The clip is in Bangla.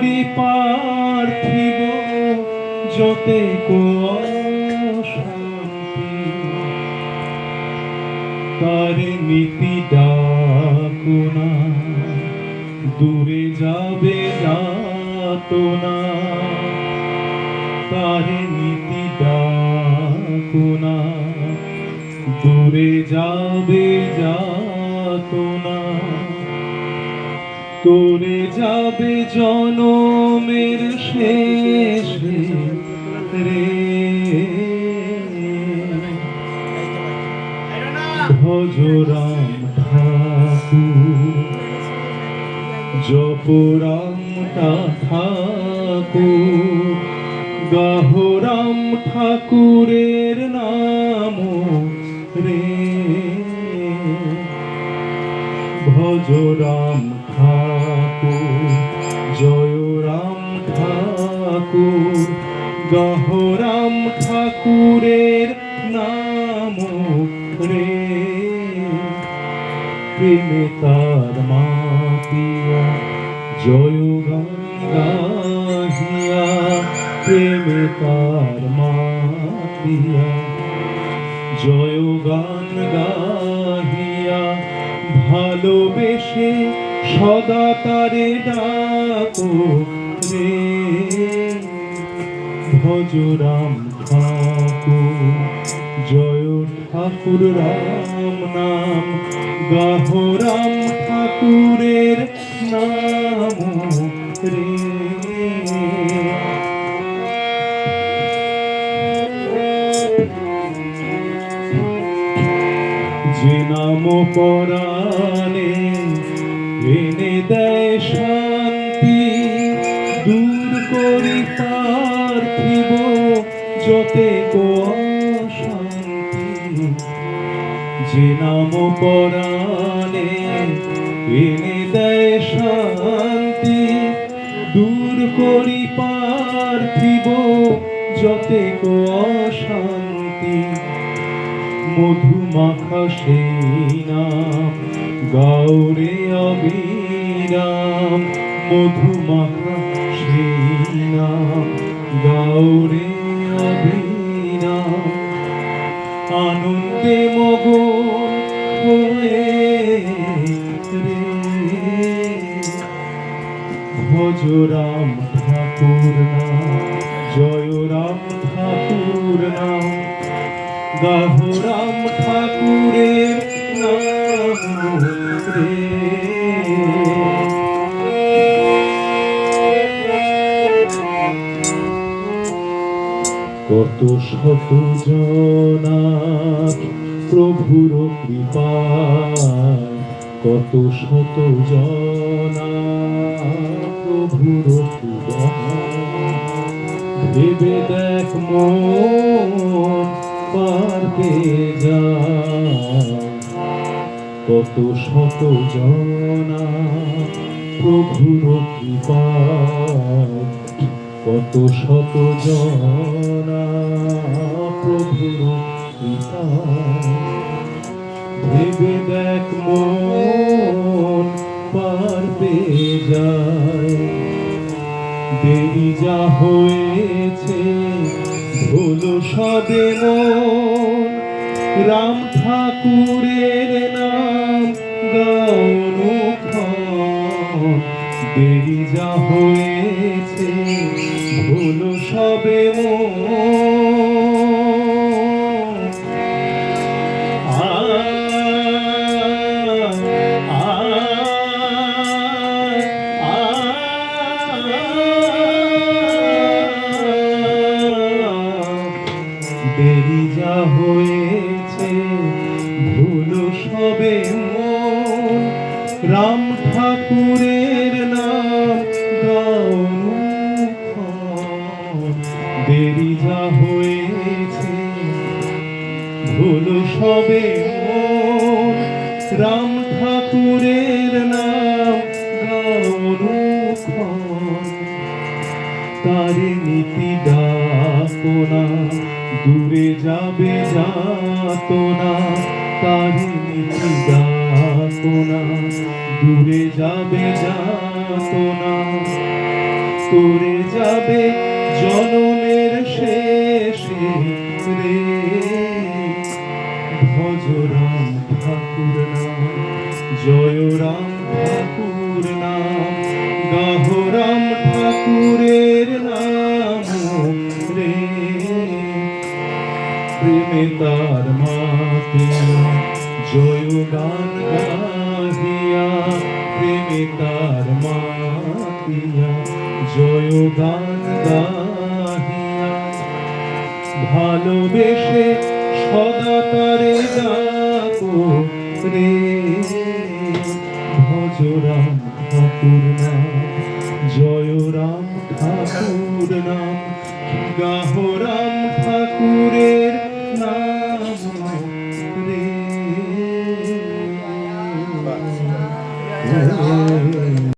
করি পার্থিব যতে অশান্তি, তার নীতি ডাকো না, দূরে যাবে যাতনা। তার নীতি ডাকো না, দূরে যাবে যাতনা। তোরে যাবে জনমের শেষে রে, ভজ রাম ঠাকুর, জপ রাম ঠাকুর, গাহ রাম ঠাকুরের নাম রে। ভজ রাম ঠাকুর, জয় রাম ঠাকুর, গাহ রাম ঠাকুরের নাম রে। প্রেমে তার মাতিয়া জয় গান গাহিয়া, প্রেমে তার মাতিয়া জয় গান গাহিয়া, ভালোবেসে সদা তারে ডাকো রে। ভজ রাম ঠাকুর, জয় ঠাকুর রাম নাম, গাহ রাম ঠাকুরের নাম রে। যে নাম পরাণে এনে দেয় শান্তি, দূর করি পার্থিব যতে অশান্তি। যে নাম পরাণে এনে দেয় শান্তি, দূর করি পার্থিব যতে অশান্তি। মধুমাখা সেই নাম গাওরে অবিরাম, মধুমাখা সেই নাম গাওরে অবিরাম। আনন্দে মগন হয়ে রে, ভজ রাম ঠাকুর নাম, জয় রাম ঠাকুর নাম, গাহ রাম ঠাকুরের নাম রে। কত শত জনা প্রভুর কৃপায়, কত শত জনা প্রভুর কৃপায়। ভেবে দেখ মন পার পেয়ে যায়, কত শত জনা প্রভুর কৃপায়, কত শত জনা প্রভুর কৃপায়। ভেবে দেখ মন পার পেয়ে যায়। দেরি যা হয়েছে ভুলো সবে মন, রাম ঠাকুরের নাম গাউন। দেরি যা হয়েছে ভুলো সবে মন। দেরি যা হয়েছে ভুলো সবে মন, রাম ঠাকুরের নাম গাউন। দেরি যা হয়েছে ভুলো সবে মন, রাম ঠাকুরের নাম গাউন। তারে নীতি ডাকো না, দূরে যাবে যাতনা। তারে নীতি ডাকো না, দূরে যাবে যাতনা। তোরে যাবে জনমের শেষে রে ভজ রাম ঠাকুর নাম জয় রাম ঠাকুর নাম গাহ রাম ঠাকুরের নাম রে প্রেমে তার মাতিয়া জয় গান গাহিয়া প্রেমে তার মাতিয়া জয় গান গাহিয়া ভালোবেসে সদা তারে ডাকো রে ভজ রাম ঠাকুর নাম জয় রাম ঠাকুর নাম গাহ রাম ঠাকুরের নাম রে